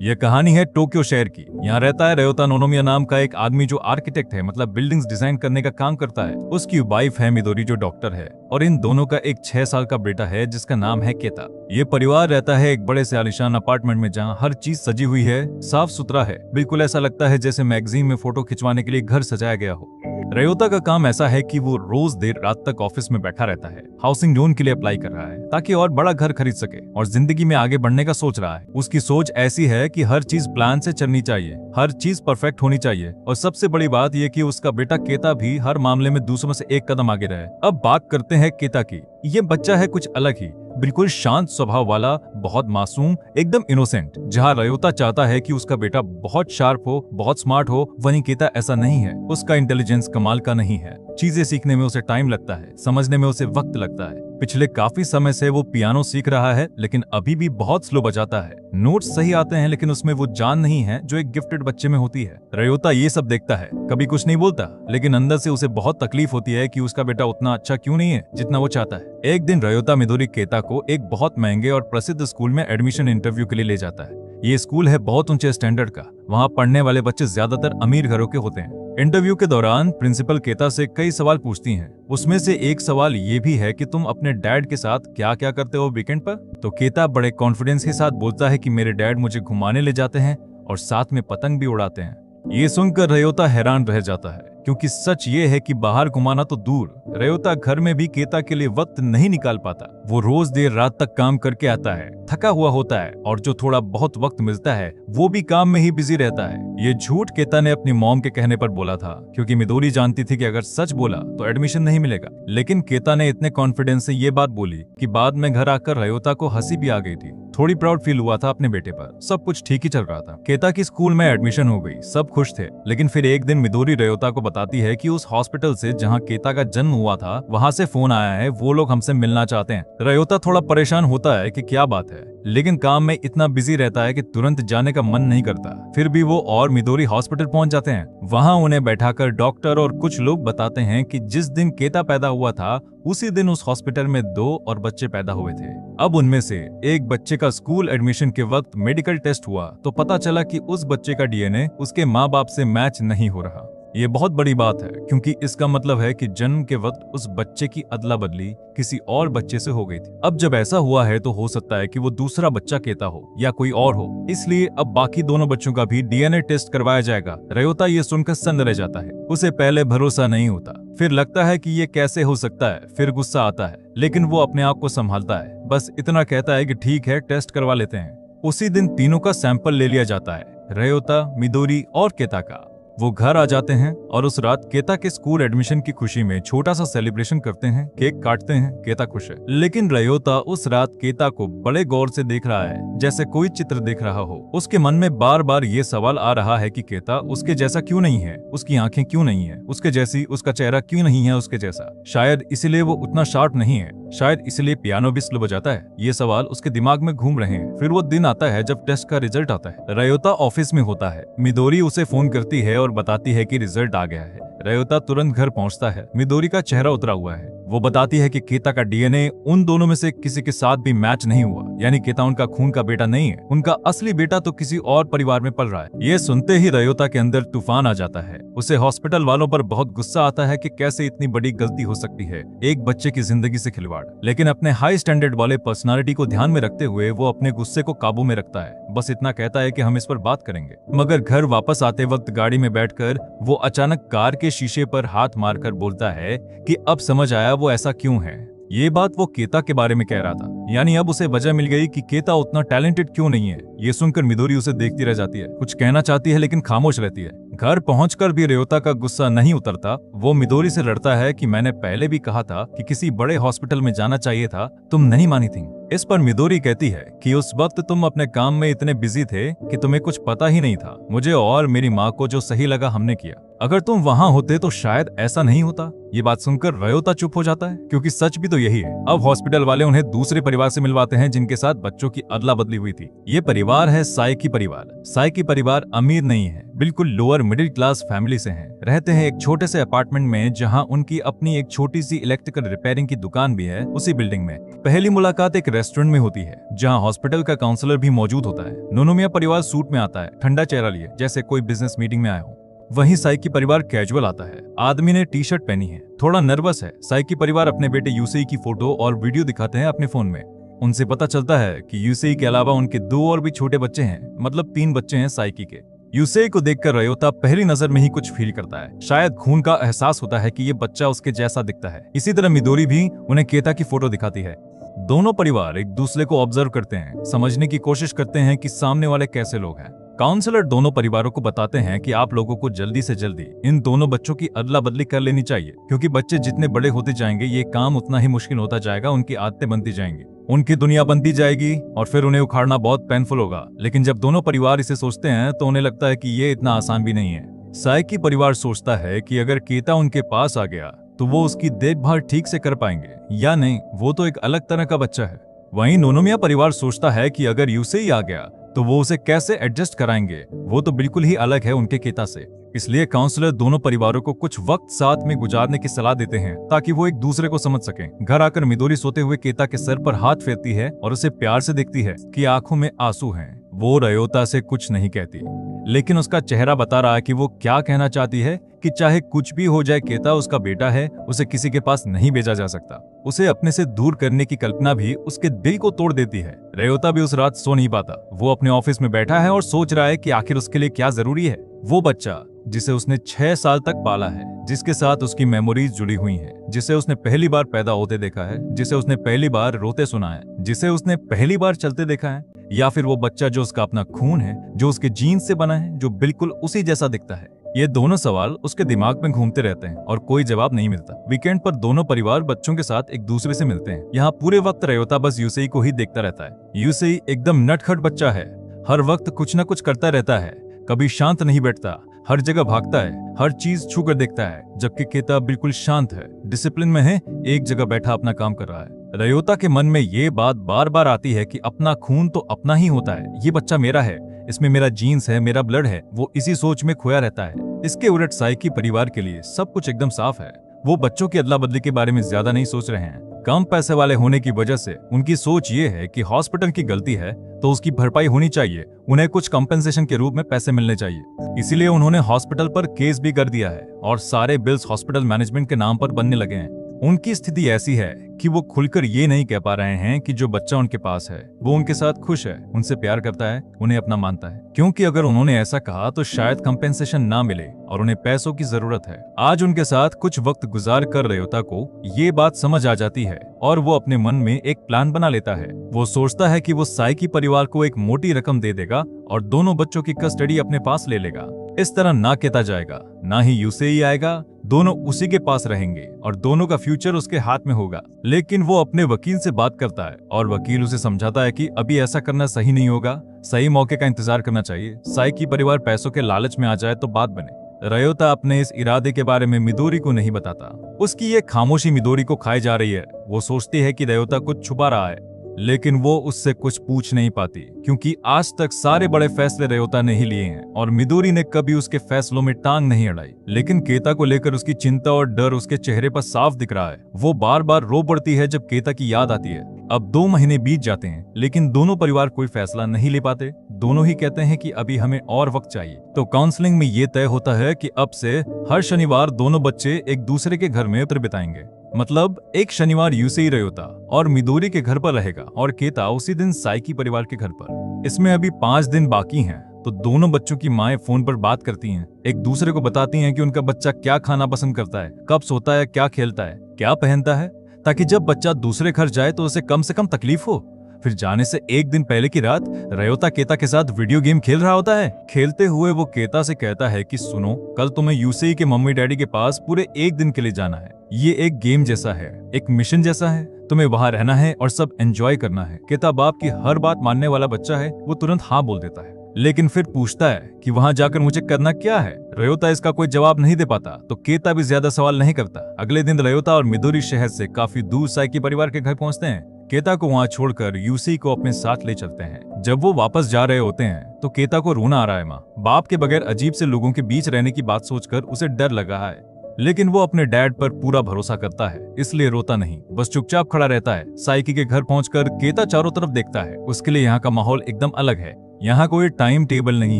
यह कहानी है टोक्यो शहर की। यहाँ रहता है रयोता नोनोमिया नाम का एक आदमी जो आर्किटेक्ट है, मतलब बिल्डिंग्स डिजाइन करने का काम करता है। उसकी वाइफ है मिदोरी जो डॉक्टर है, और इन दोनों का एक 6 साल का बेटा है जिसका नाम है केता। ये परिवार रहता है एक बड़े से आलीशान अपार्टमेंट में जहाँ हर चीज सजी हुई है, साफ सुथरा है। बिल्कुल ऐसा लगता है जैसे मैगजीन में फोटो खिंचवाने के लिए घर सजाया गया हो। रयोता का काम ऐसा है कि वो रोज देर रात तक ऑफिस में बैठा रहता है। हाउसिंग लोन के लिए अप्लाई कर रहा है ताकि और बड़ा घर खरीद सके और जिंदगी में आगे बढ़ने का सोच रहा है। उसकी सोच ऐसी है कि हर चीज प्लान से चलनी चाहिए, हर चीज परफेक्ट होनी चाहिए, और सबसे बड़ी बात यह कि उसका बेटा केता भी हर मामले में दूसरों से एक कदम आगे रहे। अब बात करते हैं केता की। ये बच्चा है कुछ अलग ही, बिल्कुल शांत स्वभाव वाला, बहुत मासूम, एकदम इनोसेंट। जहाँ रयोता चाहता है कि उसका बेटा बहुत शार्प हो, बहुत स्मार्ट हो, वहीं केता ऐसा नहीं है। उसका इंटेलिजेंस कमाल का नहीं है। चीजें सीखने में उसे टाइम लगता है, समझने में उसे वक्त लगता है। पिछले काफी समय से वो पियानो सीख रहा है, लेकिन अभी भी बहुत स्लो बजाता है। नोट्स सही आते हैं, लेकिन उसमें वो जान नहीं है जो एक गिफ्टेड बच्चे में होती है। रयोता ये सब देखता है, कभी कुछ नहीं बोलता, लेकिन अंदर से उसे बहुत तकलीफ होती है कि उसका बेटा उतना अच्छा क्यों नहीं है जितना वो चाहता है। एक दिन रयोता मिदोरी केता को एक बहुत महंगे और प्रसिद्ध स्कूल में एडमिशन इंटरव्यू के लिए ले जाता है। ये स्कूल है बहुत ऊंचे स्टैंडर्ड का। वहाँ पढ़ने वाले बच्चे ज्यादातर अमीर घरों के होते हैं। इंटरव्यू के दौरान प्रिंसिपल केता से कई सवाल पूछती हैं। उसमें से एक सवाल ये भी है कि तुम अपने डैड के साथ क्या क्या करते हो वीकेंड पर। तो केता बड़े कॉन्फिडेंस के साथ बोलता है कि मेरे डैड मुझे घुमाने ले जाते हैं और साथ में पतंग भी उड़ाते हैं। ये सुनकर रयोता हैरान रह जाता है, क्योंकि सच ये है कि बाहर घुमाना तो दूर, रयोता घर में भी केता के लिए वक्त नहीं निकाल पाता। वो रोज देर रात तक काम करके आता है, थका हुआ होता है, और जो थोड़ा बहुत वक्त मिलता है वो भी काम में ही बिजी रहता है। ये झूठ केता ने अपनी मॉम के कहने पर बोला था, क्योंकि मिदोरी जानती थी कि अगर सच बोला तो एडमिशन नहीं मिलेगा। लेकिन केता ने इतने कॉन्फिडेंस से ये बात बोली कि बाद में घर आकर रयोता को हंसी भी आ गई थी। थोड़ी प्राउड फील हुआ था अपने बेटे पर। सब कुछ ठीक ही चल रहा था। केता की स्कूल में एडमिशन हो गई, सब खुश थे। लेकिन फिर एक दिन मिदोरी रयोता को बताती है कि उस हॉस्पिटल से जहां केता का जन्म हुआ था, वहां से फोन आया है, वो लोग हमसे मिलना चाहते हैं। रयोता थोड़ा परेशान होता है कि क्या बात है, लेकिन काम में इतना बिजी रहता है कि तुरंत जाने का मन नहीं करता। फिर भी वो और मिदोरी हॉस्पिटल पहुंच जाते हैं। वहां उन्हें बैठाकर डॉक्टर और कुछ लोग बताते हैं कि जिस दिन केता पैदा हुआ था उसी दिन उस हॉस्पिटल में 2 और बच्चे पैदा हुए थे। अब उनमें से एक बच्चे का स्कूल एडमिशन के वक्त मेडिकल टेस्ट हुआ तो पता चला कि उस बच्चे का डीएनए उसके माँ बाप से मैच नहीं हो रहा। ये बहुत बड़ी बात है, क्योंकि इसका मतलब है कि जन्म के वक्त उस बच्चे की अदला बदली किसी और बच्चे से हो गई थी। अब जब ऐसा हुआ है तो हो सकता है कि वो दूसरा बच्चा केता हो या कोई और हो, इसलिए अब बाकी दोनों बच्चों का भी डीएनए टेस्ट करवाया जाएगा। रयोता ये सुनकर सन्न रह जाता है। उसे पहले भरोसा नहीं होता, फिर लगता है कि ये कैसे हो सकता है, फिर गुस्सा आता है, लेकिन वो अपने आप को संभालता है। बस इतना कहता है कि ठीक है, टेस्ट करवा लेते हैं। उसी दिन तीनों का सैंपल ले लिया जाता है, रयोता, मिदोरी और केता का। वो घर आ जाते हैं और उस रात केता के स्कूल एडमिशन की खुशी में छोटा सा सेलिब्रेशन करते हैं, केक काटते हैं, केता खुश है। लेकिन रयोता उस रात केता को बड़े गौर से देख रहा है, जैसे कोई चित्र देख रहा हो। उसके मन में बार बार ये सवाल आ रहा है कि केता उसके जैसा क्यों नहीं है, उसकी आंखें क्यों नहीं है उसके जैसी, उसका चेहरा क्यों नहीं है उसके जैसा। शायद इसलिए वो उतना शार्प नहीं है, शायद इसलिए पियानो भी स्लो बजाता है। ये सवाल उसके दिमाग में घूम रहे हैं। फिर वो दिन आता है जब टेस्ट का रिजल्ट आता है। रयोता ऑफिस में होता है। मिदोरी उसे फोन करती है और बताती है कि रिजल्ट आ गया है। रयोता तुरंत घर पहुंचता है। मिदोरी का चेहरा उतरा हुआ है। वो बताती है कि केता का डीएनए उन दोनों में से किसी के साथ भी मैच नहीं हुआ, यानी केता उनका खून का बेटा नहीं है। उनका असली बेटा तो किसी और परिवार में पल रहा है। ये सुनते ही रयोता के अंदर तूफान आ जाता है। उसे हॉस्पिटल वालों पर बहुत गुस्सा आता है कि कैसे इतनी बड़ी गलती हो सकती है, एक बच्चे की जिंदगी से खिलवाड़। लेकिन अपने हाई स्टैंडर्ड वाले पर्सनालिटी को ध्यान में रखते हुए वो अपने गुस्से को काबू में रखता है। बस इतना कहता है कि हम इस पर बात करेंगे। मगर घर वापस आते वक्त गाड़ी में बैठकर वो अचानक कार के शीशे पर हाथ मारकर बोलता है कि अब समझ आया वो ऐसा क्यों है। ये बात वो केता के बारे में कह रहा था, यानी अब उसे वजह मिल गई कि केता उतना टैलेंटेड क्यों नहीं है। ये सुनकर मिदोरी उसे देखती रह जाती है, कुछ कहना चाहती है लेकिन खामोश रहती है। घर पहुंचकर भी रयोता का गुस्सा नहीं उतरता। वो मिदोरी से लड़ता है कि मैंने पहले भी कहा था कि किसी बड़े हॉस्पिटल में जाना चाहिए था, तुम नहीं मानी थी। इस पर मिदोरी कहती है कि उस वक्त तुम अपने काम में इतने बिजी थे कि तुम्हें कुछ पता ही नहीं था। मुझे और मेरी माँ को जो सही लगा हमने किया। अगर तुम वहां होते तो शायद ऐसा नहीं होता। ये बात सुनकर रयोता चुप हो जाता है, क्योंकि सच भी तो यही है। अब हॉस्पिटल वाले उन्हें दूसरे परिवार से मिलवाते हैं जिनके साथ बच्चों की अदला बदली हुई थी। ये परिवार है साइकी परिवार। साइकी परिवार अमीर नहीं है, बिल्कुल लोअर मिडिल क्लास फैमिली से हैं। रहते हैं एक छोटे से अपार्टमेंट में, जहां उनकी अपनी एक छोटी सी इलेक्ट्रिकल रिपेयरिंग की दुकान भी है उसी बिल्डिंग में। पहली मुलाकात एक रेस्टोरेंट में होती है, जहां हॉस्पिटल का काउंसलर भी मौजूद होता है। नोनोमिया परिवार सूट में आता है, ठंडा चेहरा लिए, जैसे कोई बिजनेस मीटिंग में आया हो। वहीं साइकी परिवार कैजुअल आता है। आदमी ने टी शर्ट पहनी है, थोड़ा नर्वस है। साइकी परिवार अपने बेटे यूसेई की फोटो और वीडियो दिखाते हैं अपने फोन में। उनसे पता चलता है कि यूसेई के अलावा उनके 2 और भी छोटे बच्चे हैं, मतलब 3 बच्चे हैं साइकी के। यूसेई को देखकर रयोता पहली नजर में ही कुछ फील करता है। शायद खून का एहसास होता है कि ये बच्चा उसके जैसा दिखता है। इसी तरह मिदोरी भी उन्हें केता की फोटो दिखाती है। दोनों परिवार एक दूसरे को ऑब्जर्व करते हैं, समझने की कोशिश करते हैं कि सामने वाले कैसे लोग हैं। काउंसलर दोनों परिवारों को बताते हैं कि आप लोगों को जल्दी से जल्दी इन दोनों बच्चों की अदला बदली कर लेनी चाहिए, क्योंकि बच्चे जितने बड़े होते जाएंगे ये काम उतना ही मुश्किल होता जाएगा। उनकी आदतें बनती जाएंगी, उनकी दुनिया बनती जाएगी और फिर उन्हें उखाड़ना बहुत पेनफुल होगा। लेकिन जब दोनों परिवार इसे सोचते हैं तो उन्हें लगता है कि ये इतना आसान भी नहीं है। साइकी परिवार सोचता है कि अगर केता उनके पास आ गया तो वो उसकी देखभाल ठीक से कर पाएंगे या नहीं, वो तो एक अलग तरह का बच्चा है। वहीं नोनोमिया परिवार सोचता है कि अगर यूसेई आ गया तो वो उसे कैसे एडजस्ट कराएंगे, वो तो बिल्कुल ही अलग है उनके केता से। इसलिए काउंसलर दोनों परिवारों को कुछ वक्त साथ में गुजारने की सलाह देते हैं ताकि वो एक दूसरे को समझ सकें। घर आकर मिदोरी सोते हुए केता के सर पर हाथ फेरती है और उसे प्यार से देखती है कि आंखों में आंसू हैं। वो रयोता से कुछ नहीं कहती, लेकिन उसका चेहरा बता रहा है कि वो क्या कहना चाहती है कि चाहे कुछ भी हो जाए, केता उसका बेटा है, उसे किसी के पास नहीं भेजा जा सकता। उसे अपने से दूर करने की कल्पना भी उसके दिल को तोड़ देती है। रयोता भी उस रात सो नहीं पाता। वो अपने ऑफिस में बैठा है और सोच रहा है कि आखिर उसके लिए क्या जरूरी है। वो बच्चा जिसे उसने 6 साल तक पाला है, जिसके साथ उसकी मेमोरीज जुड़ी हुई हैं, जिसे उसने पहली बार पैदा होते देखा है, जिसे उसने पहली बार रोते सुना है, जिसे उसने पहली बार चलते देखा है, या फिर वो बच्चा जो उसका अपना खून है, जो उसके जीन्स से बना है, जो बिल्कुल उसी जैसा दिखता है। ये दोनों सवाल उसके दिमाग में घूमते रहते हैं और कोई जवाब नहीं मिलता। वीकेंड पर दोनों परिवार बच्चों के साथ एक दूसरे से मिलते हैं। यहाँ पूरे वक्त रयोता बस यूसेई को ही देखता रहता है। यूसेई एकदम नटखट बच्चा है, हर वक्त कुछ न कुछ करता रहता है, कभी शांत नहीं बैठता, हर जगह भागता है, हर चीज छू कर देखता है। जबकि केता बिल्कुल शांत है, डिसिप्लिन में है, एक जगह बैठा अपना काम कर रहा है। रयोता के मन में ये बात बार बार आती है कि अपना खून तो अपना ही होता है, ये बच्चा मेरा है, इसमें मेरा जीन्स है, मेरा ब्लड है। वो इसी सोच में खोया रहता है। इसके उलट साइकी परिवार के लिए सब कुछ एकदम साफ है। वो बच्चों की अदला बदली के बारे में ज्यादा नहीं सोच रहे हैं। कम पैसे वाले होने की वजह से उनकी सोच ये है कि हॉस्पिटल की गलती है तो उसकी भरपाई होनी चाहिए, उन्हें कुछ कंपेंसेशन के रूप में पैसे मिलने चाहिए। इसीलिए उन्होंने हॉस्पिटल पर केस भी कर दिया है और सारे बिल्स हॉस्पिटल मैनेजमेंट के नाम पर बनने लगे हैं। उनकी स्थिति ऐसी है कि वो खुलकर ये नहीं कह पा रहे हैं कि जो बच्चा उनके पास है वो उनके साथ खुश है, उनसे प्यार करता है, उन्हें अपना मानता है। क्योंकि अगर उन्होंने ऐसा कहा तो शायद कंपेंसेशन ना मिले और उन्हें पैसों की जरूरत है। आज उनके साथ कुछ वक्त गुजार कर रयोता को ये बात समझ आ जाती है और वो अपने मन में एक प्लान बना लेता है। वो सोचता है कि वो साइकी परिवार को एक मोटी रकम दे देगा और दोनों बच्चों की कस्टडी अपने पास ले लेगा। इस तरह ना केता जाएगा, ना ही यूसेई आएगा, दोनों उसी के पास रहेंगे और दोनों का फ्यूचर उसके हाथ में होगा। लेकिन वो अपने वकील से बात करता है और वकील उसे समझाता है कि अभी ऐसा करना सही नहीं होगा, सही मौके का इंतजार करना चाहिए। साइकी परिवार पैसों के लालच में आ जाए तो बात बने। रयोता अपने इस इरादे के बारे में मिदोरी को नहीं बताता। उसकी ये खामोशी मिदोरी को खाई जा रही है। वो सोचती है कि रयोता कुछ छुपा रहा है, लेकिन वो उससे कुछ पूछ नहीं पाती, क्योंकि आज तक सारे बड़े फैसले रयोता ने ही लिए हैं और मिदोरी ने कभी उसके फैसलों में टांग नहीं अड़ाई। लेकिन केता को लेकर उसकी चिंता और डर उसके चेहरे पर साफ दिख रहा है। वो बार बार रो पड़ती है जब केता की याद आती है। अब 2 महीने बीत जाते हैं, लेकिन दोनों परिवार कोई फैसला नहीं ले पाते। दोनों ही कहते हैं कि अभी हमें और वक्त चाहिए। तो काउंसलिंग में ये तय होता है कि अब से हर शनिवार दोनों बच्चे एक दूसरे के घर में उतर बिताएंगे। मतलब एक शनिवार यूसेई रयोता और मिदोरी के घर पर रहेगा और केता उसी दिन साइकी परिवार के घर पर। इसमें अभी 5 दिन बाकी हैं, तो दोनों बच्चों की माएं फोन पर बात करती हैं, एक दूसरे को बताती हैं कि उनका बच्चा क्या खाना पसंद करता है, कब सोता है, क्या खेलता है, क्या पहनता है, ताकि जब बच्चा दूसरे घर जाए तो उसे कम से कम तकलीफ हो। फिर जाने से एक दिन पहले की रात रयोता केता के साथ वीडियो गेम खेल रहा होता है। खेलते हुए वो केता से कहता है कि सुनो, कल तुम्हें यूसेई के मम्मी डैडी के पास पूरे 1 दिन के लिए जाना है। ये एक गेम जैसा है, एक मिशन जैसा है, तुम्हें वहां रहना है और सब एंजॉय करना है। केता बाप की हर बात मानने वाला बच्चा है, वो तुरंत हाँ बोल देता है। लेकिन फिर पूछता है कि वहां जाकर मुझे करना क्या है। रयोता इसका कोई जवाब नहीं दे पाता तो केता भी ज्यादा सवाल नहीं करता। अगले दिन रयोता और मिदोरी शहर से काफी दूर साइकी परिवार के घर पहुंचते हैं। केता को वहां छोड़कर यूसी को अपने साथ ले चलते हैं। जब वो वापस जा रहे होते हैं तो केता को रोना आ रहा है। माँ बाप के बगैर अजीब से लोगों के बीच रहने की बात सोचकर उसे डर लग रहा है, लेकिन वो अपने डैड पर पूरा भरोसा करता है, इसलिए रोता नहीं, बस चुपचाप खड़ा रहता है। साइकी के घर पहुंचकर केता चारों तरफ देखता है। उसके लिए यहाँ का माहौल एकदम अलग है। यहाँ कोई टाइम टेबल नहीं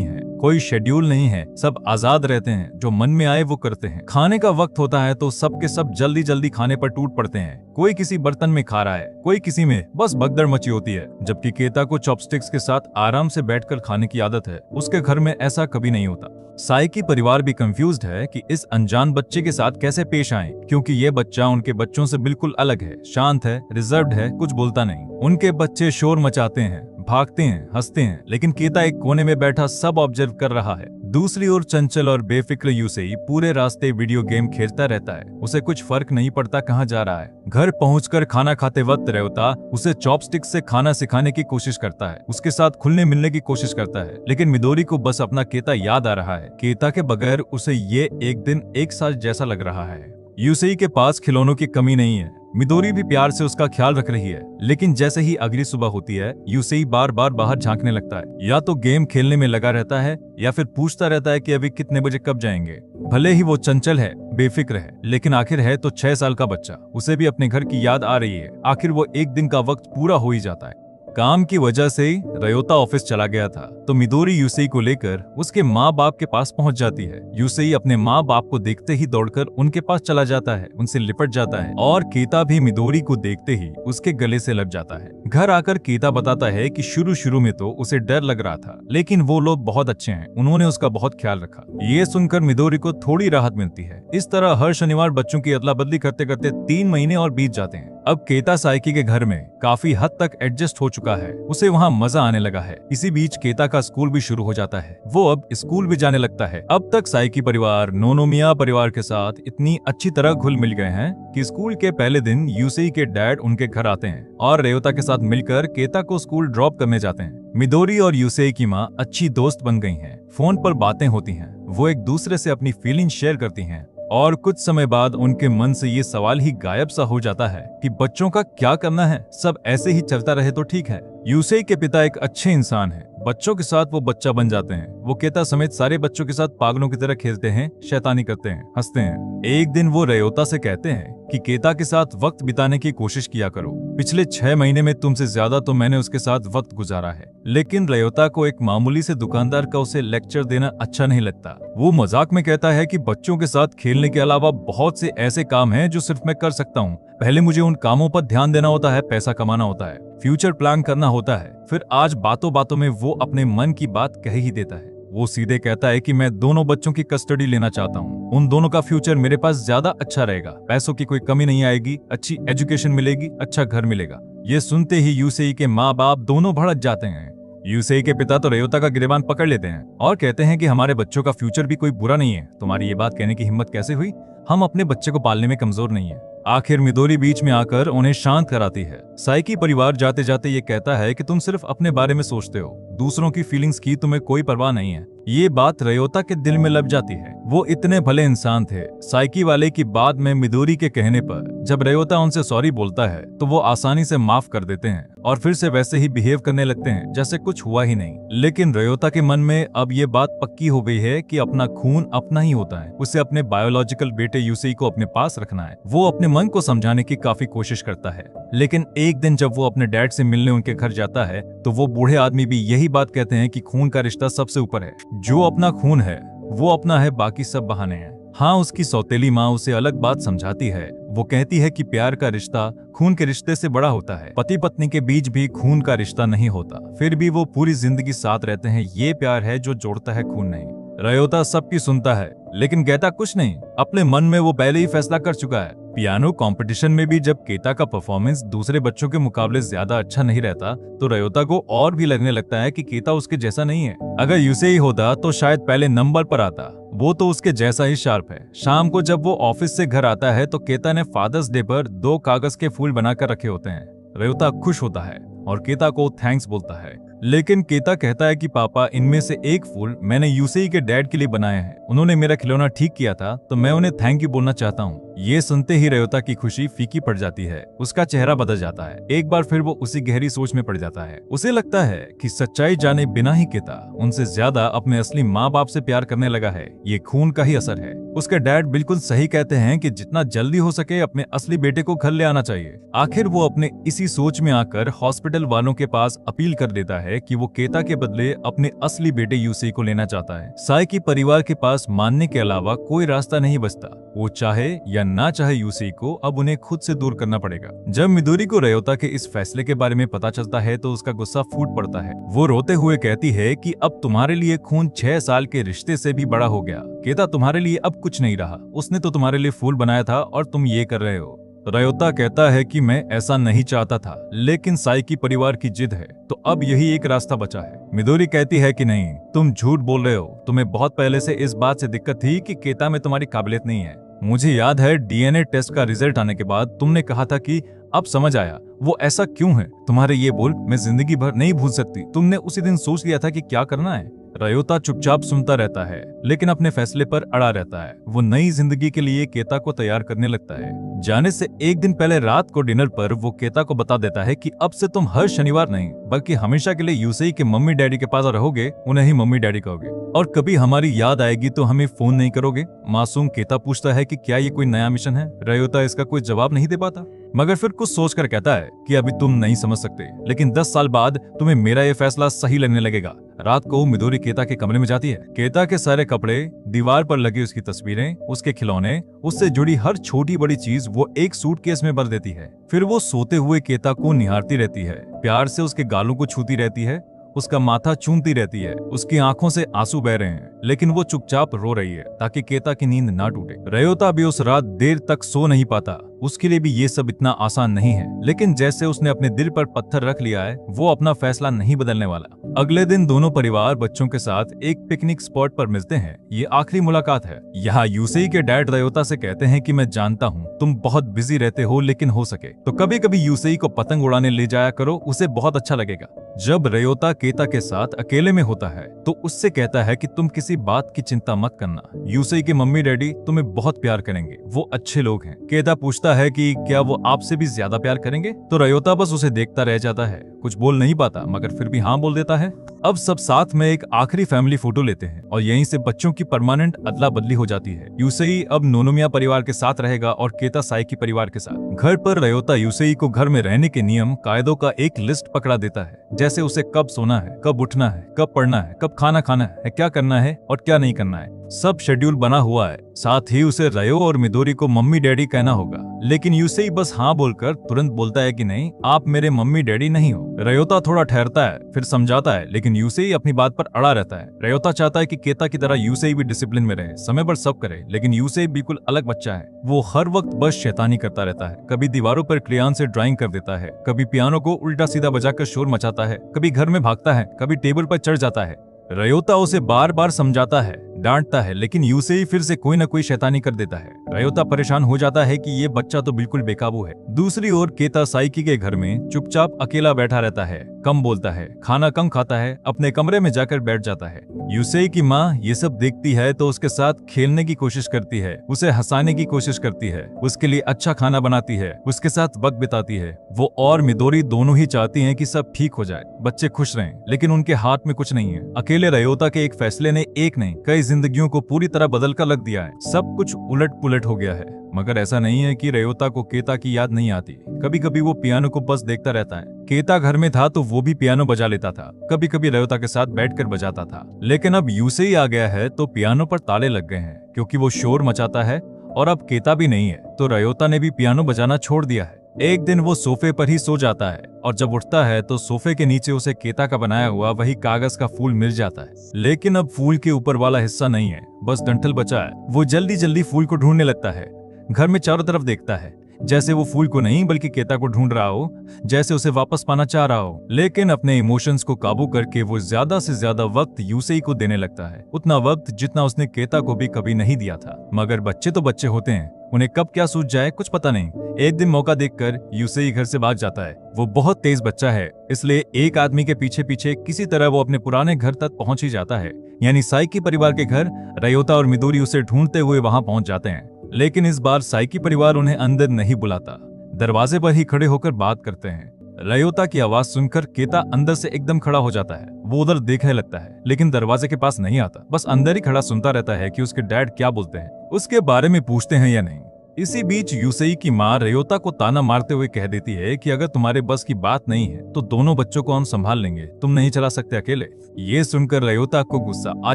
है, कोई शेड्यूल नहीं है, सब आजाद रहते हैं, जो मन में आए वो करते हैं। खाने का वक्त होता है तो सब के सब जल्दी जल्दी खाने पर टूट पड़ते हैं। कोई किसी बर्तन में खा रहा है, कोई किसी में, बस भगदड़ मची होती है। जबकि केता को चॉपस्टिक्स के साथ आराम से बैठकर खाने की आदत है, उसके घर में ऐसा कभी नहीं होता। साइकी परिवार भी कंफ्यूज्ड है कि इस अनजान बच्चे के साथ कैसे पेश आएं, क्योंकि ये बच्चा उनके बच्चों से बिल्कुल अलग है, शांत है, रिजर्व्ड है, कुछ बोलता नहीं। उनके बच्चे शोर मचाते हैं, भागते हैं, हंसते हैं, लेकिन केता एक कोने में बैठा सब ऑब्जर्व कर रहा है। दूसरी ओर चंचल और बेफिक्र यूसेई पूरे रास्ते वीडियो गेम खेलता रहता है। उसे कुछ फर्क नहीं पड़ता कहाँ जा रहा है। घर पहुंचकर खाना खाते वक्त रयोता उसे चॉपस्टिक से खाना सिखाने की कोशिश करता है, उसके साथ खुलने मिलने की कोशिश करता है, लेकिन मिदोरी को बस अपना केता याद आ रहा है। केता के बगैर उसे ये एक दिन एक साल जैसा लग रहा है। यूसेई के पास खिलौनों की कमी नहीं है, मिदोरी भी प्यार से उसका ख्याल रख रही है, लेकिन जैसे ही अगली सुबह होती है यूसेई बार बार बाहर झांकने लगता है। या तो गेम खेलने में लगा रहता है या फिर पूछता रहता है कि अभी कितने बजे कब जाएंगे। भले ही वो चंचल है, बेफिक्र है, लेकिन आखिर है तो 6 साल का बच्चा, उसे भी अपने घर की याद आ रही है। आखिर वो एक दिन का वक्त पूरा हो ही जाता है। काम की वजह से रयोता ऑफिस चला गया था तो मिदोरी यूसेई को लेकर उसके माँ बाप के पास पहुंच जाती है। यूसेई अपने माँ बाप को देखते ही दौड़कर उनके पास चला जाता है, उनसे लिपट जाता है और केता भी मिदोरी को देखते ही उसके गले से लग जाता है। घर आकर केता बताता है कि शुरू में तो उसे डर लग रहा था, लेकिन वो लोग बहुत अच्छे हैं, उन्होंने उसका बहुत ख्याल रखा। ये सुनकर मिदोरी को थोड़ी राहत मिलती है। इस तरह हर शनिवार बच्चों की अदला बदली करते करते 3 महीने और बीत जाते हैं। अब केता साइकी के घर में काफी हद तक एडजस्ट हो चुका है, उसे वहाँ मजा आने लगा है। इसी बीच केता का स्कूल भी शुरू हो जाता है, वो अब स्कूल भी जाने लगता है। अब तक साइकी परिवार नोनोमिया परिवार के साथ इतनी अच्छी तरह घुल मिल गए हैं कि स्कूल के पहले दिन यूसेई के डैड उनके घर आते हैं और रयोता के साथ मिलकर केता को स्कूल ड्रॉप करने जाते हैं। मिदोरी और यूसेई की माँ अच्छी दोस्त बन गई हैं, फोन पर बातें होती हैं, वो एक दूसरे से अपनी फीलिंग शेयर करती हैं और कुछ समय बाद उनके मन से ये सवाल ही गायब सा हो जाता है कि बच्चों का क्या करना है, सब ऐसे ही चलता रहे तो ठीक है। यूसेई के पिता एक अच्छे इंसान हैं, बच्चों के साथ वो बच्चा बन जाते हैं। वो केता समेत सारे बच्चों के साथ पागलों की तरह खेलते हैं, शैतानी करते हैं, हंसते हैं। एक दिन वो रयोता से कहते हैं कि केता के साथ वक्त बिताने की कोशिश किया करो। पिछले 6 महीने में तुमसे ज्यादा तो मैंने उसके साथ वक्त गुजारा है। लेकिन रयोता को एक मामूली से दुकानदार का उसे लेक्चर देना अच्छा नहीं लगता। वो मजाक में कहता है कि बच्चों के साथ खेलने के अलावा बहुत से ऐसे काम हैं जो सिर्फ मैं कर सकता हूँ। पहले मुझे उन कामों पर ध्यान देना होता है, पैसा कमाना होता है, फ्यूचर प्लान करना होता है। फिर आज बातों बातों में वो अपने मन की बात कह ही देता है। वो सीधे कहता है कि मैं दोनों बच्चों की कस्टडी लेना चाहता हूँ, उन दोनों का फ्यूचर मेरे पास ज्यादा अच्छा रहेगा, पैसों की कोई कमी नहीं आएगी, अच्छी एजुकेशन मिलेगी, अच्छा घर मिलेगा। ये सुनते ही यूसेई के माँ बाप दोनों भड़क जाते हैं। यूसेई के पिता तो रयोता का गिरेबान पकड़ लेते हैं और कहते हैं कि हमारे बच्चों का फ्यूचर भी कोई बुरा नहीं है, तुम्हारी ये बात कहने की हिम्मत कैसे हुई, हम अपने बच्चे को पालने में कमजोर नहीं है। आखिर मिदोरी बीच में आकर उन्हें शांत कराती है। साइकी परिवार जाते जाते ये कहता है कि तुम सिर्फ अपने बारे में सोचते हो, दूसरों की फीलिंग्स की तुम्हें कोई परवाह नहीं है। ये बात रयोता के दिल में लग जाती है। वो इतने भले इंसान थे। साइकी वाले की बाद में मिदोरी के कहने पर जब रयोता उनसे सॉरी बोलता है तो वो आसानी से माफ कर देते हैं और फिर से वैसे ही बिहेव करने लगते हैं जैसे कुछ हुआ ही नहीं। लेकिन रयोता के मन में अब ये बात पक्की हो गई है कि अपना खून अपना ही होता है, उसे अपने बायोलॉजिकल बेटे यूसेई को अपने पास रखना है। वो अपने मन को समझाने की काफी कोशिश करता है, लेकिन एक दिन जब वो अपने डैड से मिलने उनके घर जाता है तो वो बूढ़े आदमी भी यही बात कहते हैं कि खून का रिश्ता सबसे ऊपर है, जो अपना खून है वो अपना है, बाकी सब बहाने हैं। हाँ, उसकी सौतेली माँ उसे अलग बात समझाती है। वो कहती है कि प्यार का रिश्ता खून के रिश्ते से बड़ा होता है, पति पत्नी के बीच भी खून का रिश्ता नहीं होता, फिर भी वो पूरी जिंदगी साथ रहते हैं, ये प्यार है जो जोड़ता है, खून नहीं। रयोता सबकी सुनता है लेकिन कहता कुछ नहीं, अपने मन में वो पहले ही फैसला कर चुका है। पियानो कंपटीशन में भी जब केता का परफॉर्मेंस दूसरे बच्चों के मुकाबले ज्यादा अच्छा नहीं रहता तो रयोता को और भी लगने लगता है कि केता उसके जैसा नहीं है। अगर यूसेई होता तो शायद पहले नंबर पर आता, वो तो उसके जैसा ही शार्प है। शाम को जब वो ऑफिस से घर आता है तो केता ने फादर्स डे पर 2 कागज के फूल बनाकर रखे होते हैं। रयोता खुश होता है और केता को थैंक्स बोलता है। लेकिन केता कहता है कि पापा, इनमें से एक फूल मैंने यूसेई के डैड के लिए बनाया है। उन्होंने मेरा खिलौना ठीक किया था, तो मैं उन्हें थैंक यू बोलना चाहता हूँ। ये सुनते ही रयोता की खुशी फीकी पड़ जाती है, उसका चेहरा बदल जाता है। एक बार फिर वो उसी गहरी सोच में पड़ जाता है। उसे लगता है कि सच्चाई जाने बिना ही केता उनसे ज्यादा अपने असली माँ बाप से प्यार करने लगा है। ये खून का ही असर है। उसके डैड बिल्कुल सही कहते हैं कि जितना जल्दी हो सके अपने असली बेटे को घर ले आना चाहिए। आखिर वो अपने इसी सोच में आकर हॉस्पिटल वालों के पास अपील कर देता है कि वो केता के बदले अपने असली बेटे यूसेई को लेना चाहता है। साइकी परिवार के पास मानने के अलावा कोई रास्ता नहीं बचता। वो चाहे या ना चाहे यूसेई को अब उन्हें खुद से दूर करना पड़ेगा। जब मिदोरी को रयोता के इस फैसले के बारे में पता चलता है तो उसका गुस्सा फूट पड़ता है। वो रोते हुए कहती है कि अब तुम्हारे लिए खून 6 साल के रिश्ते से भी बड़ा हो गया। केता तुम्हारे लिए अब कुछ नहीं रहा। उसने तो तुम्हारे लिए फूल बनाया था और तुम ये कर रहे हो। रयोता कहता है कि मैं ऐसा नहीं चाहता था, लेकिन साइकी परिवार की जिद है, तो अब यही एक रास्ता बचा है। मिदोरी कहती है कि नहीं, तुम झूठ बोल रहे हो। तुम्हें बहुत पहले से इस बात से दिक्कत थी कि केता में तुम्हारी काबिलियत नहीं है। मुझे याद है डीएनए टेस्ट का रिजल्ट आने के बाद तुमने कहा था कि अब समझ आया वो ऐसा क्यों है। तुम्हारे ये बोल मैं जिंदगी भर नहीं भूल सकती। तुमने उसी दिन सोच लिया था कि क्या करना है। रयोता चुपचाप सुनता रहता है, लेकिन अपने फैसले पर अड़ा रहता है। वो नई जिंदगी के लिए केता को तैयार करने लगता है। जाने से एक दिन पहले रात को डिनर पर वो केता को बता देता है कि अब से तुम हर शनिवार नहीं बल्कि हमेशा के लिए यूसेई के मम्मी डैडी के पास रहोगे, उन्हें ही मम्मी डैडी कहोगे, और कभी हमारी याद आएगी तो हमें फोन नहीं करोगे। मासूम केता पूछता है कि क्या ये कोई नया मिशन है। रयोता इसका कोई जवाब नहीं दे पाता, मगर फिर कुछ सोचकर कहता है कि अभी तुम नहीं समझ सकते, लेकिन 10 साल बाद तुम्हें मेरा ये फैसला सही लगने लगेगा। रात को मिदोरी केता के कमरे में जाती है। केता के सारे कपड़े, दीवार पर लगी उसकी तस्वीरें, उसके खिलौने, उससे जुड़ी हर छोटी बड़ी चीज वो एक सूटकेस में भर देती है। फिर वो सोते हुए केता को निहारती रहती है, प्यार से उसके गालों को छूती रहती है, उसका माथा चूमती रहती है। उसकी आंखों से आंसू बह रहे हैं, लेकिन वो चुपचाप रो रही है ताकि केता की नींद ना टूटे। रयोता भी उस रात देर तक सो नहीं पाता। उसके लिए भी ये सब इतना आसान नहीं है, लेकिन जैसे उसने अपने दिल पर पत्थर रख लिया है, वो अपना फैसला नहीं बदलने वाला। अगले दिन दोनों परिवार बच्चों के साथ एक पिकनिक स्पॉट पर मिलते हैं। ये आखिरी मुलाकात है। यहाँ यूसेई के डैड रयोता से कहते हैं कि मैं जानता हूँ तुम बहुत बिजी रहते हो, लेकिन हो सके तो कभी कभी यूसेई को पतंग उड़ाने ले जाया करो, उसे बहुत अच्छा लगेगा। जब रयोता केता के साथ अकेले में होता है तो उससे कहता है कि तुम किसी बात की चिंता मत करना, यूसेई के मम्मी डैडी तुम्हें बहुत प्यार करेंगे, वो अच्छे लोग हैं। केता पूछता है कि क्या वो आपसे भी ज्यादा प्यार करेंगे, तो रयोता बस उसे देखता रह जाता है, कुछ बोल नहीं पाता, मगर फिर भी हाँ बोल देता है। अब सब साथ में एक आखिरी फैमिली फोटो लेते हैं और यहीं से बच्चों की परमानेंट अदला बदली हो जाती है। यूसेई अब नोनोमिया परिवार के साथ रहेगा और केता साइकी परिवार के साथ। घर पर रयोता यूसेई को घर में रहने के नियम कायदों का एक लिस्ट पकड़ा देता है, जैसे उसे कब सोना है, कब उठना है, कब पढ़ना है, कब खाना खाना है, क्या करना है और क्या नहीं करना है। सब शेड्यूल बना हुआ है। साथ ही उसे रयो और मिदोरी को मम्मी डैडी कहना होगा, लेकिन यूसेई बस हाँ बोलकर तुरंत बोलता है कि नहीं, आप मेरे मम्मी डैडी नहीं हो। रयोता थोड़ा ठहरता है, फिर समझाता है, लेकिन यूसेई अपनी बात पर अड़ा रहता है। रयोता चाहता है कि केता की तरह यूसेई भी डिसिप्लिन में रहे, समय पर सब करे, लेकिन यूसेई बिल्कुल अलग बच्चा है। वो हर वक्त बस शैतानी करता रहता है। कभी दीवारों पर क्रेयॉन से ड्राइंग कर देता है, कभी पियानो को उल्टा सीधा बजाकर शोर मचाता है, कभी घर में भागता है, कभी टेबल पर चढ़ जाता है। रयोता उसे बार बार समझाता है, डांटता है, लेकिन यूसेई फिर से कोई न कोई शैतानी कर देता है। रयोता परेशान हो जाता है कि ये बच्चा तो बिल्कुल बेकाबू है। दूसरी ओर केता साइकी के घर में चुपचाप अकेला बैठा रहता है, कम बोलता है, खाना कम खाता है, अपने कमरे में जाकर बैठ जाता है। यूसेई की माँ ये सब देखती है तो उसके साथ खेलने की कोशिश करती है, उसे हंसाने की कोशिश करती है, उसके लिए अच्छा खाना बनाती है, उसके साथ वक्त बिताती है। वो और मिदोरी दोनों ही चाहती हैं कि सब ठीक हो जाए, बच्चे खुश रहें, लेकिन उनके हाथ में कुछ नहीं है। अकेले रयोता के एक फैसले ने एक नहीं कई जिंदगियों को पूरी तरह बदल कर रख दिया है। सब कुछ उलट पुलट हो गया है, मगर ऐसा नहीं है कि रयोता को केता की याद नहीं आती। कभी कभी वो पियानो को बस देखता रहता है। केता घर में था तो वो भी पियानो बजा लेता था, कभी कभी रयोता के साथ बैठकर बजाता था। लेकिन अब यूसेई आ गया है तो पियानो पर ताले लग गए हैं, क्योंकि वो शोर मचाता है, और अब केता भी नहीं है तो रयोता ने भी पियानो बजाना छोड़ दिया है। एक दिन वो सोफे पर ही सो जाता है और जब उठता है तो सोफे के नीचे उसे केता का बनाया हुआ वही कागज का फूल मिल जाता है, लेकिन अब फूल के ऊपर वाला हिस्सा नहीं है, बस डंठल बचा है। वो जल्दी जल्दी फूल को ढूंढने लगता है, घर में चारों तरफ देखता है, जैसे वो फूल को नहीं बल्कि केता को ढूंढ रहा हो, जैसे उसे वापस पाना चाह रहा हो। लेकिन अपने इमोशंस को काबू करके वो ज्यादा से ज्यादा वक्त यूसेई को देने लगता है, उतना वक्त जितना उसने केता को भी कभी नहीं दिया था। मगर बच्चे तो बच्चे होते हैं, उन्हें कब क्या सूझ जाए कुछ पता नहीं। एक दिन मौका देखकर यूसेई घर से भाग जाता है। वो बहुत तेज बच्चा है, इसलिए एक आदमी के पीछे पीछे किसी तरह वो अपने पुराने घर तक पहुंच ही जाता है, यानी साइकी परिवार के घर। रयोता और मिदोरी उसे ढूंढते हुए वहां पहुंच जाते हैं, लेकिन इस बार साइकी परिवार उन्हें अंदर नहीं बुलाता, दरवाजे पर ही खड़े होकर बात करते हैं। रयोता की आवाज सुनकर केता अंदर से एकदम खड़ा हो जाता है। वो उधर देखने लगता है, लेकिन दरवाजे के पास नहीं आता, बस अंदर ही खड़ा सुनता रहता है कि उसके डैड क्या बोलते हैं, उसके बारे में पूछते हैं या नहीं। इसी बीच यूसेई की माँ रयोता को ताना मारते हुए कह देती है कि अगर तुम्हारे बस की बात नहीं है तो दोनों बच्चों को हम संभाल लेंगे, तुम नहीं चला सकते अकेले। ये सुनकर रयोता को गुस्सा आ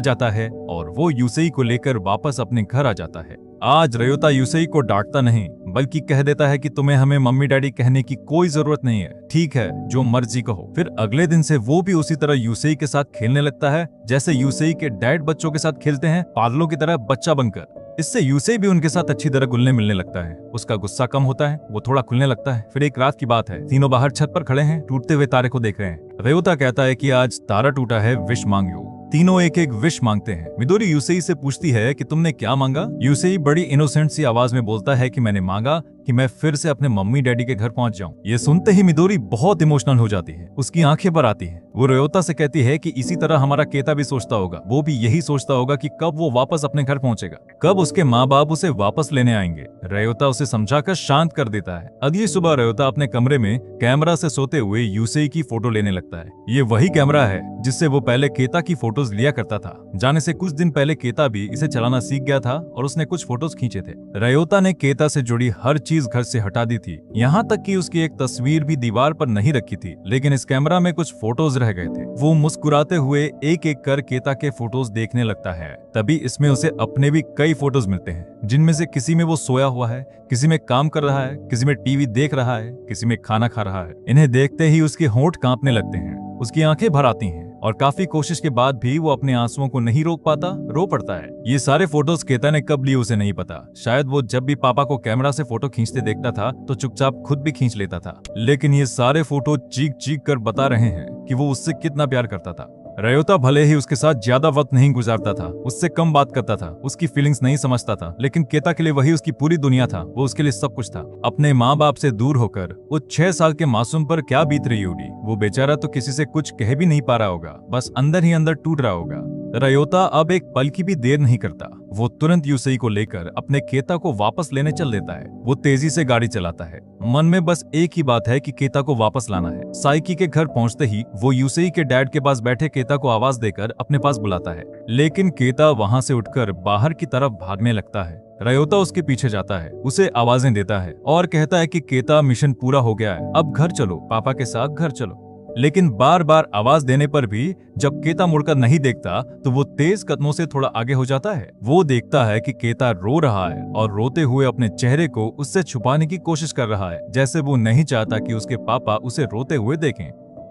जाता है और वो यूसेई को लेकर वापस अपने घर आ जाता है। आज रयोता यूसेई को डांटता नहीं, बल्कि कह देता है कि तुम्हें हमें मम्मी डैडी कहने की कोई जरूरत नहीं है, ठीक है जो मर्जी कहो। फिर अगले दिन से वो भी उसी तरह यूसेई के साथ खेलने लगता है जैसे यूसेई के डैड बच्चों के साथ खेलते हैं, पागलों की तरह बच्चा बनकर। इससे यूसेई भी उनके साथ अच्छी तरह घुलने मिलने लगता है। उसका गुस्सा कम होता है, वो थोड़ा खुलने लगता है। फिर एक रात की बात है, तीनों बाहर छत पर खड़े हैं, टूटते हुए तारे को देख रहे हैं। रयोता कहता है कि आज तारा टूटा है, विश मांगियो। तीनों एक एक विश मांगते हैं। मिदोरी यूसेई से पूछती है कि तुमने क्या मांगा। यूसेई बड़ी इनोसेंट सी आवाज में बोलता है कि मैंने मांगा कि मैं फिर से अपने मम्मी डैडी के घर पहुंच जाऊं। ये सुनते ही मिदोरी बहुत इमोशनल हो जाती है, उसकी आंखें भर आती हैं। वो रयोता से कहती है कि इसी तरह हमारा केता भी सोचता होगा, वो भी यही सोचता होगा कि कब वो वापस अपने घर पहुंचेगा, कब उसके माँ बाप उसे वापस लेने आएंगे। रयोता उसे समझाकर शांत कर देता है। अगली सुबह रयोता अपने कमरे में कैमरा से सोते हुए यूसेई की फोटो लेने लगता है। ये वही कैमरा है जिससे वो पहले केता की फोटोज लिया करता था। जाने से कुछ दिन पहले केता भी इसे चलाना सीख गया था और उसने कुछ फोटोज खींचे थे। रयोता ने केता से जुड़ी हर चीज घर से हटा दी थी, यहाँ तक कि उसकी एक तस्वीर भी दीवार पर नहीं रखी थी, लेकिन इस कैमरा में कुछ फोटोज रह गए थे। वो मुस्कुराते हुए एक एक कर केता के फोटोज देखने लगता है। तभी इसमें उसे अपने भी कई फोटोज मिलते हैं, जिनमें से किसी में वो सोया हुआ है, किसी में काम कर रहा है, किसी में टीवी देख रहा है, किसी में खाना खा रहा है। इन्हें देखते ही उसके होंठ कांपने लगते हैं, उसकी आंखें भर आती हैं और काफी कोशिश के बाद भी वो अपने आंसुओं को नहीं रोक पाता, रो पड़ता है। ये सारे फोटोज केता ने कब लिए उसे नहीं पता। शायद वो जब भी पापा को कैमरा से फोटो खींचते देखता था तो चुपचाप खुद भी खींच लेता था, लेकिन ये सारे फोटो चीख चीख कर बता रहे हैं कि वो उससे कितना प्यार करता था। रयोता भले ही उसके साथ ज्यादा वक्त नहीं गुजारता था, उससे कम बात करता था, उसकी फीलिंग्स नहीं समझता था, लेकिन केता के लिए वही उसकी पूरी दुनिया था, वो उसके लिए सब कुछ था। अपने माँ बाप से दूर होकर वो 6 साल के मासूम पर क्या बीत रही होगी। वो बेचारा तो किसी से कुछ कह भी नहीं पा रहा होगा, बस अंदर ही अंदर टूट रहा होगा। रयोता अब एक पल की भी देर नहीं करता, वो तुरंत यूसेई को लेकर अपने केता को वापस लेने चल देता है। वो तेजी से गाड़ी चलाता है, मन में बस एक ही बात है कि केता को वापस लाना है। साइकी के घर पहुंचते ही वो यूसेई के डैड के पास बैठे केता को आवाज देकर अपने पास बुलाता है, लेकिन केता वहां से उठकर बाहर की तरफ भागने लगता है। रयोता उसके पीछे जाता है, उसे आवाजें देता है और कहता है कि केता मिशन पूरा हो गया है, अब घर चलो, पापा के साथ घर चलो। लेकिन बार बार आवाज देने पर भी जब केता मुड़कर नहीं देखता तो वो तेज कदमों से थोड़ा आगे हो जाता है। वो देखता है कि केता रो रहा है और रोते हुए अपने चेहरे को उससे छुपाने की कोशिश कर रहा है, जैसे वो नहीं चाहता कि उसके पापा उसे रोते हुए देखें।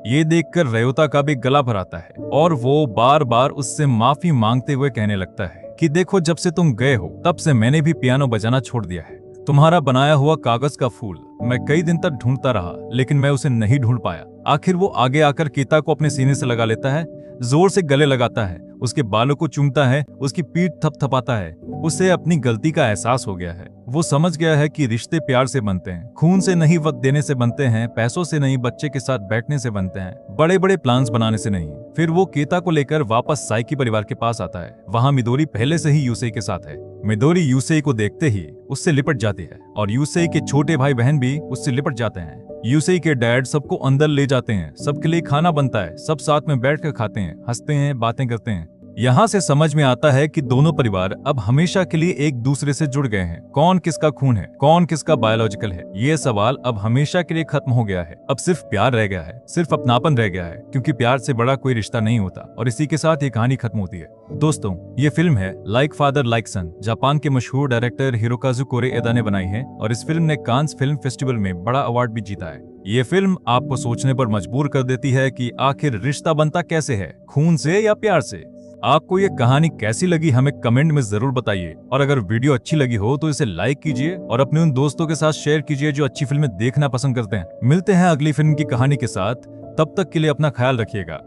ये देखकर रयोता का भी गला भर आता है और वो बार बार उससे माफी मांगते हुए कहने लगता है कि देखो, जब से तुम गए हो तब से मैंने भी पियानो बजाना छोड़ दिया है। तुम्हारा बनाया हुआ कागज का फूल मैं कई दिन तक ढूंढता रहा, लेकिन मैं उसे नहीं ढूंढ पाया। आखिर वो आगे आकर केता को अपने सीने से लगा लेता है, जोर से गले लगाता है, उसके बालों को चूमता है, उसकी पीठ थपथपाता है। उसे अपनी गलती का एहसास हो गया है। वो समझ गया है कि रिश्ते प्यार से बनते हैं, खून से नहीं, वक्त देने से बनते हैं, पैसों से नहीं, बच्चे के साथ बैठने से बनते हैं, बड़े बड़े प्लान्स बनाने से नहीं। फिर वो केता को लेकर वापस साइकी परिवार के पास आता है। वहाँ मिदोरी पहले से ही यूसेई के साथ है। मिदोरी यूसेई को देखते ही उससे लिपट जाती है और यूसेई के छोटे भाई बहन भी उससे लिपट जाते हैं। यूसेई के डैड सबको अंदर ले जाते हैं, सबके लिए खाना बनता है, सब साथ में बैठकर खाते हैं, हंसते हैं, बातें करते हैं। यहाँ से समझ में आता है कि दोनों परिवार अब हमेशा के लिए एक दूसरे से जुड़ गए हैं। कौन किसका खून है, कौन किसका बायोलॉजिकल है, ये सवाल अब हमेशा के लिए खत्म हो गया है। अब सिर्फ प्यार रह गया है, सिर्फ अपनापन रह गया है, क्योंकि प्यार से बड़ा कोई रिश्ता नहीं होता। और इसी के साथ ये कहानी खत्म होती है। दोस्तों, ये फिल्म है लाइक फादर लाइक सन। जापान के मशहूर डायरेक्टर हिरोकाजु कोरेएदा ने बनाई है और इस फिल्म ने कांस फिल्म फेस्टिवल में बड़ा अवार्ड भी जीता है। ये फिल्म आपको सोचने पर मजबूर कर देती है कि आखिर रिश्ता बनता कैसे है, खून से या प्यार से। आपको ये कहानी कैसी लगी हमें कमेंट में जरूर बताइए, और अगर वीडियो अच्छी लगी हो तो इसे लाइक कीजिए और अपने उन दोस्तों के साथ शेयर कीजिए जो अच्छी फिल्में देखना पसंद करते हैं। मिलते हैं अगली फिल्म की कहानी के साथ, तब तक के लिए अपना ख्याल रखिएगा।